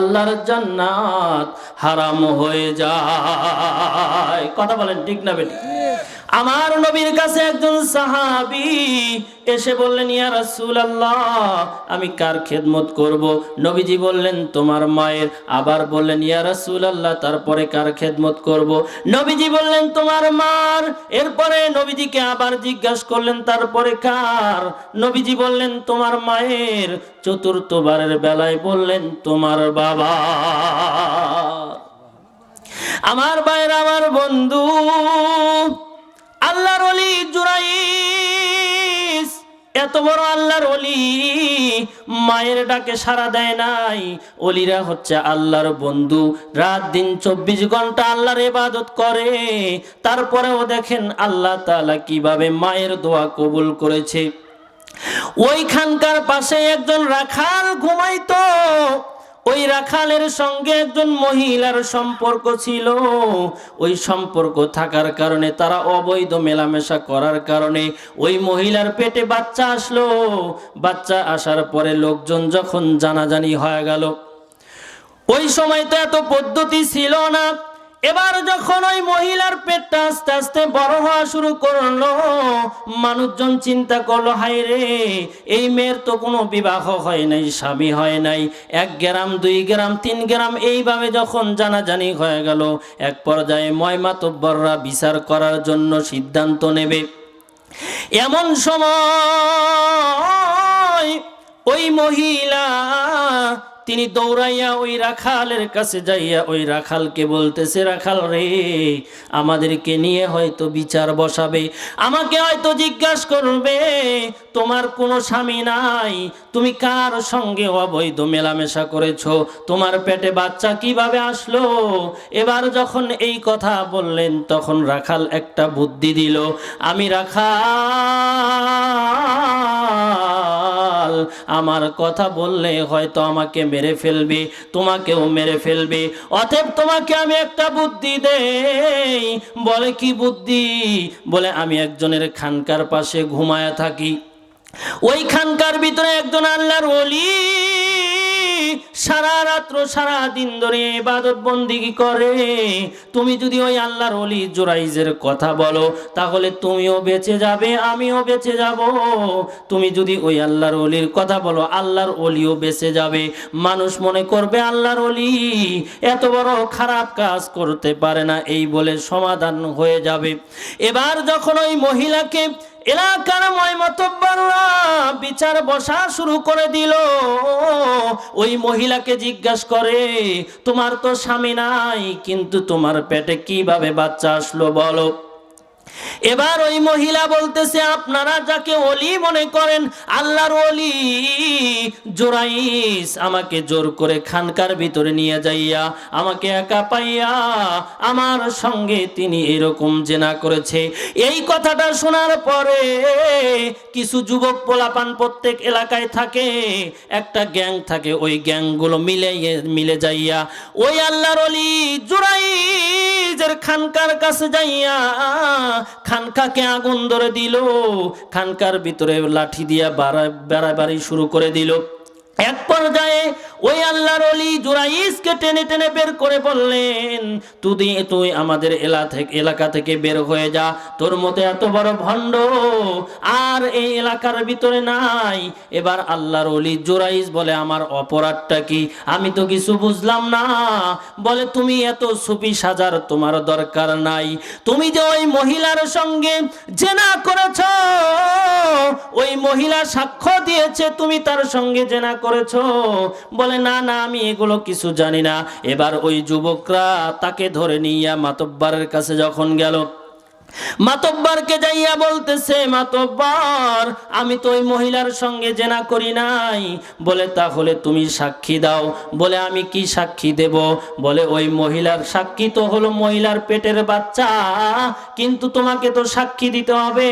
আল্লাহর জান্নাত হারাম হয়ে যায়। কথা বলেন ঠিক না বেটি? আমার নবীর কাছে একজন সাহাবী এসে বললেন, ইয়া রাসূলুল্লাহ, আমি কার খেদমত করব? নবীজি বললেন, তোমার মায়ের। আবার বললেন, ইয়া রাসূলুল্লাহ, তারপরে কার খেদমত করব? নবীজি বললেন, তোমার মার। এরপরে নবীজিকে আবার জিজ্ঞাসা করলেন, তারপরে কার? নবীজি বললেন, তোমার মায়ের। চতুর্থবারের বেলায় বললেন, তোমার বাবা। আমার ভাইরা, আমার বন্ধু, আল্লাহর ওলি জুরাইস, এত বড় আল্লাহর ওলি, মায়ের ডাকে সাড়া দেয় নাই। ওলিরা হচ্ছে আল্লাহর বন্ধু, রাত দিন 24 ঘন্টা আল্লাহর ইবাদত করে। তারপরেও দেখেন আল্লাহ তাআলা কিভাবে মায়ের দোয়া কবুল করেছে। ওইখানকার পাশে একজন রাখাল ঘুমাইতো। ওই রাখালের সঙ্গে একজন মহিলার সম্পর্ক ছিল। ওই সম্পর্ক থাকার কারণে, তারা অবৈধ মেলামেশা করার কারণে ওই মহিলার পেটে বাচ্চা আসলো। বাচ্চা আসার পরে লোকজন যখন জানাজানি হয়ে গেল, ওই সময় তো এত পদ্ধতি ছিল না। এবার যখন ওই মহিলার পেটটা আস্তে আস্তে বড় হওয়া শুরু করলো, মানুষজন চিন্তা করলো, হায় রে, এই মেয়ের তো কোনো বিবাহ হয় নাই, স্বামী হয় নাই। 1 গ্রাম 2 গ্রাম 3 গ্রাম এইভাবে যখন জানাজানি হয়ে গেল, এক পর্যায়ে ময়মাতব্বররা বিচার করার জন্য সিদ্ধান্ত নেবে। এমন সময় ওই মহিলা, তিনি দৌড়াইয়া ওই রাখালের কাছে যাইয়া ওই রাখালকে বলতেছে, রাখাল রে, আমাদেরকে নিয়ে হয়তো বিচার বসাবে, আমাকে হয়তো জিজ্ঞাসা করবে, তোমার কোনো স্বামী নাই, তুমি কার সঙ্গে অবৈধ মেলামেশা করেছো, তোমার পেটে বাচ্চা কিভাবে আসলো? এবার যখন এই কথা বললেন, তখন রাখাল একটা বুদ্ধি দিল, আমি রাখাল, আমার কথা বললে হয়তো আমাকে মেরে ফেলবে, তোমাকেও মেরে ফেলবে, অতএব তোমাকে আমি একটা বুদ্ধি দেই। বলে, কি বুদ্ধি? বলে, আমি একজনের খানকার পাশে ঘুমায়া থাকি। ওই খানকার ভিতরে একজন আল্লাহর ওলি সারা রাত্র সারা দিন ধরে ইবাদত বন্দেগী করে। তুমি যদি ওই আল্লাহর ওলি জুরাইজের কথা বলো, তাহলে তুমিও বেঁচে যাবে, আমিও বেঁচে যাব। তুমি যদি ওই আল্লাহর ওলির কথা বলো, আল্লাহর ওলিও বেঁচে যাবে। মানুষ মনে করবে আল্লাহর ওলি এত বড় খারাপ কাজ করতে পারে না, এই বলে সমাধান হয়ে যাবে। এবার যখন ওই মহিলাকে এলাকার ময়মাতব্বররা বিচার বসা শুরু করে দিল, ওই মহিলাকে জিজ্ঞাসা করে, তোমার তো স্বামী নাই, কিন্তু তোমার পেটে কিভাবে বাচ্চা আসলো বলো? এবার ওই মহিলা বলতেছে, আপনারা যাকে ওলি মনে করেন, আল্লাহর ওলি জুরাইস আমাকে জোর করে খানকার ভিতরে নিয়ে যাইয়া, আমাকে একা পাইয়া আমার সঙ্গে তিনি এরকম জেনা করেছে। এই কথাটা শোনার পরে কিছু যুবক পোলাপান প্রত্যেক এলাকায় থাকে, একটা গ্যাং থাকে, ওই গ্যাংগুলো মিলে যাইয়া ওই আল্লাহর ওলি জুরাইজের খানকার কাছে যাইয়া খানকাকে আগুন ধরে দিল। খানকার ভিতরে লাঠি দিয়া বাড়াবাড়ি শুরু করে দিল। এক পর্যায়ে ওই আল্লাহর ওলি জুরাইজকে টেনে টেনে বের করে বললেন, তুই আমাদের এলাকা থেকে বের হয়ে যা, তোর মতো এত বড় ভণ্ড আর এই এলাকার ভিতরে নাই। এবার আল্লাহর ওলি জুরাইজ বলে, আমার অপরাধটা কি? আমি তো কিছু বুঝলাম না। বলে, তুমি এত সুফি সাজার তোমার দরকার নাই, তুমি যে ওই মহিলার সঙ্গে জেনা করেছ, ওই মহিলা সাক্ষ্য দিয়েছে তুমি তার সঙ্গে জেনা করেছো। বলে, না না, আমি এগুলো কিছু জানি না। এবার ওই যুবকরা তাকে ধরে নিয়ে মাতব্বরের কাছে যখন গেল, মাতব্বরকে যাইয়া বলতেছে, মাতব্বর, আমি তো ওই মহিলার সঙ্গে জেনা করি নাই। বলে, তাহলে তুমি সাক্ষী দাও। বলে, আমি কি সাক্ষী দেব? বলে, ওই মহিলার সাক্ষী তো হলো মহিলার পেটের বাচ্চা, কিন্তু তোমাকে তো সাক্ষী দিতে হবে,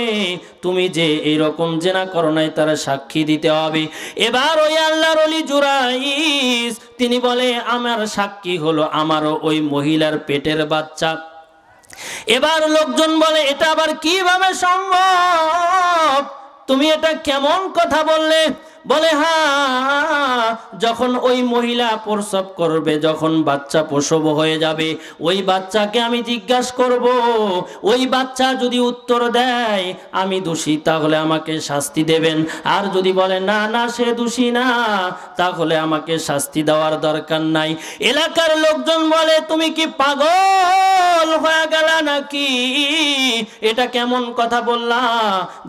তুমি যে এইরকম জেনা করো নাই তার সাক্ষী দিতে হবে। এবার ওই আল্লাহর ওলি জুরাইজ তিনি বলে, আমার সাক্ষী হলো আমারও ওই মহিলার পেটের বাচ্চা। এবার লোকজন বলে, এটা আবার কিভাবে সম্ভব? তুমি এটা কেমন কথা বললে? বলে হ্যাঁ, যখন ওই মহিলা প্রসব করবে, যখন বাচ্চা প্রসব হয়ে যাবে, ওই বাচ্চাকে আমি জিজ্ঞাসা করব, ওই বাচ্চা যদি উত্তর দেয় আমি দোষী, তাহলে আমাকে শাস্তি দেবেন। আর যদি বলে না না সে দোষী না, তাহলে আমাকে শাস্তি দেওয়ার দরকার নাই। এলাকার লোকজন বলে তুমি কি পাগল হয়ে গেলা নাকি? এটা কেমন কথা বললা?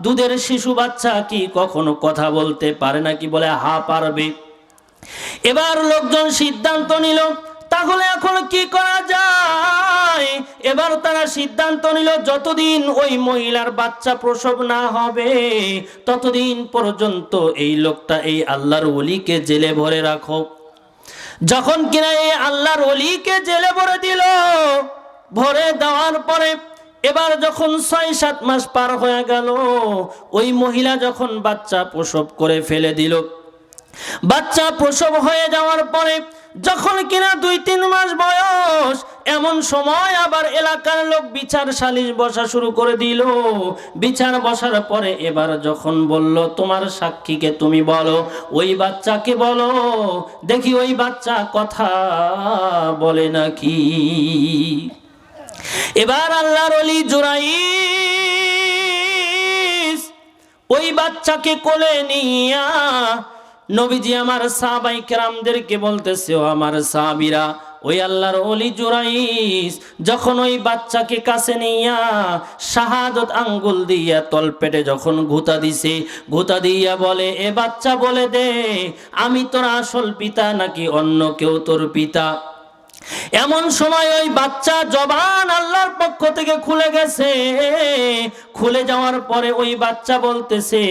দুধের শিশু বাচ্চা কি কখনো কথা বলতে পারে নাকি? বলে হ্যাঁ পারবে। এবার লোকজন সিদ্ধান্ত নিল, তাহলে এখন কি করা যায়? এবার তারা সিদ্ধান্ত নিল, যতদিন ওই মহিলার বাচ্চা প্রসব না হবে ততদিন পর্যন্ত এই লোকটা, এই আল্লাহর ওলিকে জেলে ভরে রাখো। যখন কিনা এই আল্লাহর ওলিকে জেলে ভরে দিল, ভরে দেওয়ার পরে এবার যখন ৬-৭ মাস পার হয়ে গেল, ওই মহিলা যখন বাচ্চা প্রসব করে ফেলে দিল, বাচ্চা প্রসব হয়ে যাওয়ার পরে যখন কিনা ২-৩ মাস বয়স, এমন সময় আবার এলাকার লোক বিচার সালিশ বসা শুরু করে দিল। বিচার বসার পরে এবার যখন বলল তোমার সাক্ষীকে তুমি বলো, ওই বাচ্চাকে বলো, দেখি ওই বাচ্চা কথা বলে নাকি। এবার আল্লাহর ওলি জুরাইস ওই বাচ্চাকে কোলে নিয়া নবীজি আমার সাহাবাই কেরামদেরকে বলতেছে, ও আমার সাহাবীরা, ওই আল্লাহর ওলি জুরাইস যখন ওই বাচ্চাকে কাছে নিয়া শাহাদত আঙ্গুল দিয়া তলপেটে যখন ঘুতা দিছে, ঘুতা দিয়া বলে, এ বাচ্চা বলে দে আমি তোর আসল পিতা নাকি অন্য কেউ তোর পিতা। এমন সময় ওই বাচ্চা জবান আল্লাহর পক্ষ থেকে খুলে গেছে। খুলে যাওয়ার পরে ওই বাচ্চা বলতেছে,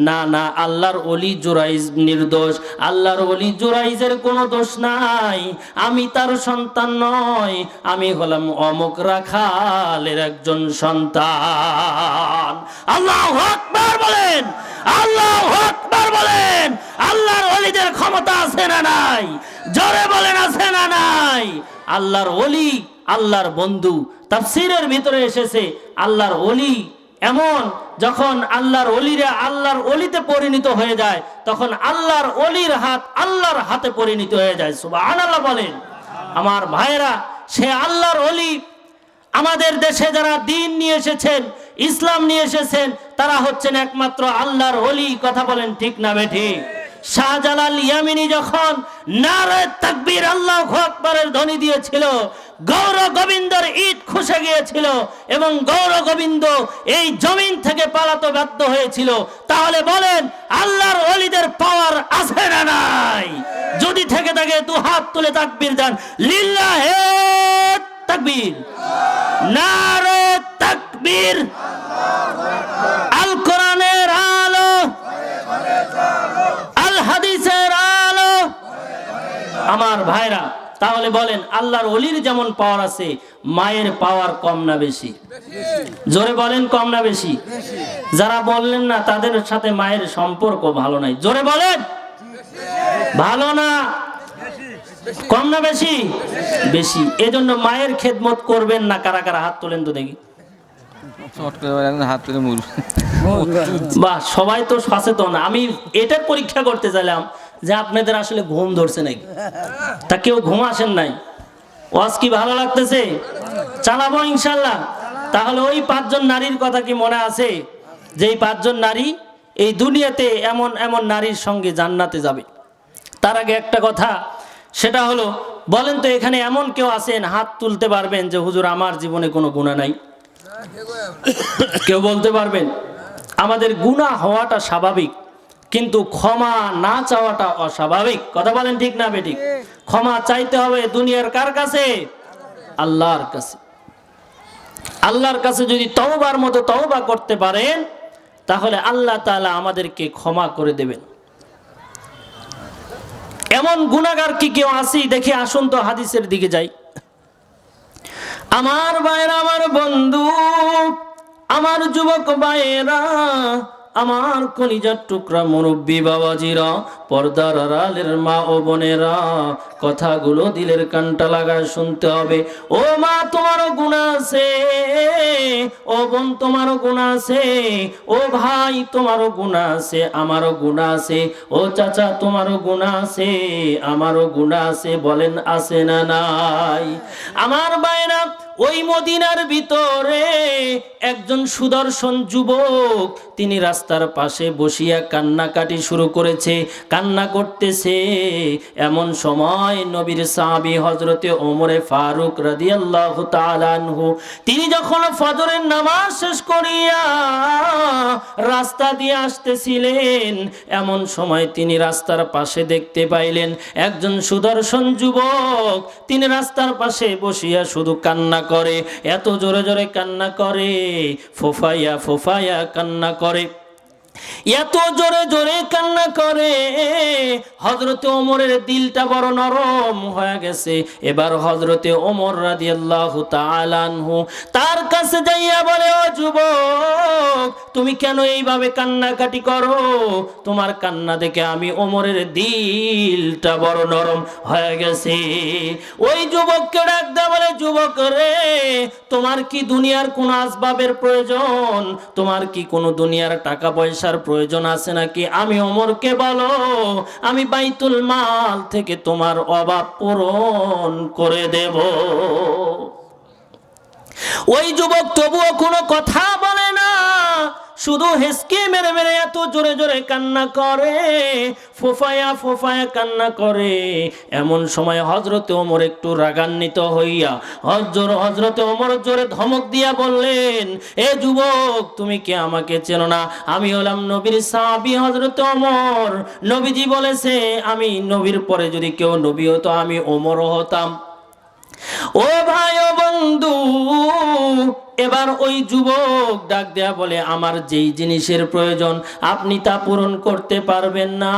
না না, আল্লাহর ওলি জুরাইজ নির্দোষ, আল্লাহর ওলি জুরাইজের কোনো দোষ নাই, আমি তার সন্তান নয়, আমি হলাম অমুক রাখালের একজন সন্তান। আল্লাহু আকবার বলেন, আল্লাহু আকবার বলেন। আল্লাহর ওলিদের ক্ষমতা আছে না নাই? জোরে বলেন আছে না নাই? আল্লাহর ওলি আল্লাহর বন্ধু। তাফসীরের ভিতরে এসেছে আল্লাহর ওলি এমন, যখন আল্লাহর ওলিরা আল্লাহর ওলিতে পরিণত হয়ে যায়, তখন আল্লাহর ওলির হাত আল্লাহর হাতে পরিণত হয়ে যায়। সুবহানাল্লাহ বলেন। আমার ভাইরা, সে আল্লাহর ওলি আমাদের দেশে যারা দ্বীন নিয়ে এসেছেন, ইসলাম নিয়ে এসেছেন, তারা হচ্ছেন একমাত্র আল্লাহর ওলি। কথা বলেন ঠিক না বেঠিক? শাহজালাল ইয়ামিনী যখন নারে তাকবীর আল্লাহু আকবারের ধ্বনি দিয়েছিল, গৌর গোবিন্দর ইট খসে গিয়েছিল এবং গৌর গোবিন্দ এই জমিন থেকে পালাতে বাধ্য হয়েছিল। তাহলে বলেন আল্লাহর ওলিদের পাওয়ার আছে না নাই? যদি থেকে থাকে দু হাত তুলে তাকবীর দেন, লিল্লাহে তাকবীর, নারে তাকবীর। আল কোরআনের আলো, আল হাদিসের আলো। আমার ভাইরা, তাহলে বলেন আল্লাহর ওলির যেমন পাওয়ার আছে, মায়ের পাওয়ার কম না বেশি? জোরে বলেন কম না বেশি? যারা বললেন না তাদের সাথে মায়ের সম্পর্ক ভালো নাই, জোরে বলেন ভালো না? কম না বেশি? বেশি। এজন্য মায়ের খেদমত করবেন না। কারা কারা হাত তোলেন তো দেখি। বাহ, সবাই তো সচেতন। আমি এটার পরীক্ষা করতে চাইলাম যে আপনাদের আসলে ঘুম ধরছে নাকি। তা কেউ ঘুম আসেন নাই? ওয়াজ কি ভালো লাগতেছে? চালাবো ইনশাল্লাহ। তাহলে ওই 5 জন নারীর কথা কি মনে আছে? যেই 5 জন নারী এই দুনিয়াতে এমন এমন নারীর সঙ্গে জান্নাতে যাবে। তার আগে একটা কথা, সেটা হলো, বলেন তো এখানে এমন কেউ আছেন হাত তুলতে পারবেন যে হুজুর আমার জীবনে কোনো গুনাহ নাই? কেউ বলতে পারবেন? আমাদের গুনাহ হওয়াটা স্বাভাবিক, কিন্তু ক্ষমা না চাওয়াটা অস্বাভাবিক। কথা বলেন ঠিক না বেঠিক? ক্ষমা চাইতে হবে দুনিয়ার কার কাছে? আল্লাহর কাছে। আল্লাহর কাছে যদি তওবার মতো তওবা করতে পারেন, তাহলে আল্লাহ তাআলা আমাদেরকে ক্ষমা করে দেবেন। এমন গুনাহগার কি কেউ আছে? দেখি, আসুন তো হাদিসের দিকে যাই। আমার ভাইরা, আমার বন্ধু, আমার যুবক ভাইয়েরা, আমার কলিজার টুকরা মুরব্বী বাবাজিরা, পর্দার আড়ালের মা ও বোনেরা, কথাগুলো দিলের কানটা লাগায় শুনতে হবে। ও মা, তোমারও গুনাহ আছে, ও বোন তোমারও গুনাহ আছে, ও ভাই তোমারও গুনাহ আছে, আমারও গুনাহ আছে, ও চাচা তোমারও গুনাহ আছে, আমারও গুনাহ আছে। বলেন আছে না নাই? আমার ভাইরা, ওই মদিনার ভিতরে একজন সুদর্শন যুবক, তিনি রাস্তার পাশে বসিয়া কান্নাকাটি শুরু করেছে, কান্না করতেছে। এমন সময় নবীর সাহাবী হযরতে ওমরে ফারুক রাদিয়াল্লাহু তাআলা আনহু, তিনি যখন ফজরের নামাজ শেষ করিয়া রাস্তা দিয়ে আসতেছিলেন, এমন সময় তিনি রাস্তার পাশে দেখতে পাইলেন একজন সুদর্শন যুবক, তিনি রাস্তার পাশে বসিয়া শুধু কান্না করে, এত জোরে জোরে কান্না করে, ফোফাইয়া ফোফাইয়া কান্না করে, এত জোরে জোরে কান্না করে, হযরতে ওমরের দিলটা বড় নরম হয়ে গেছে। এবার হযরতে ওমর রাদিয়াল্লাহু তাআলা আনহু তার কাছে যাইয়া বলে, ও যুবক, তুমি কেন এইভাবে কান্নাকাটি করো? তোমার কান্না দেখে আমি ওমরের দিলটা বড় নরম হয়ে গেছে। ওই যুবককে ডাক দেয়া বলে, যুবক রে, তোমার কি দুনিয়ার কোনো আসবাবের প্রয়োজন? তোমার কি কোনো দুনিয়ার টাকা পয়সার প্রয়োজন আছে নাকি? আমি ওমরকে বলো, আমি বাইতুল মাল থেকে তোমার অভাব পূরণ করে দেব। ওই যুবক তবুও কোনো কথা বলে না, শুধু হেসকে মেরে মেরে এত জোরে জোরে কান্না করে, ফোফায়া ফোফায়া কান্না করে। এমন সময় হযরতে ওমর একটু রাগান্বিত হইয়া হযরতে ওমর জোরে ধমক দিয়া বললেন, এ যুবক, তুমি কি আমাকে চেনো না? আমি হলাম নবীর সাহাবী হযরতে ওমর। নবীজি বলেছে, আমি নবীর পরে যদি কেউ নবী হতো, আমি ওমরও হতাম। ও ভাই, ও বন্ধু, এবার ওই যুবক ডাক দেয়া বলে, আমার যেই জিনিসের প্রয়োজন আপনি তা পূরণ করতে পারবেন না।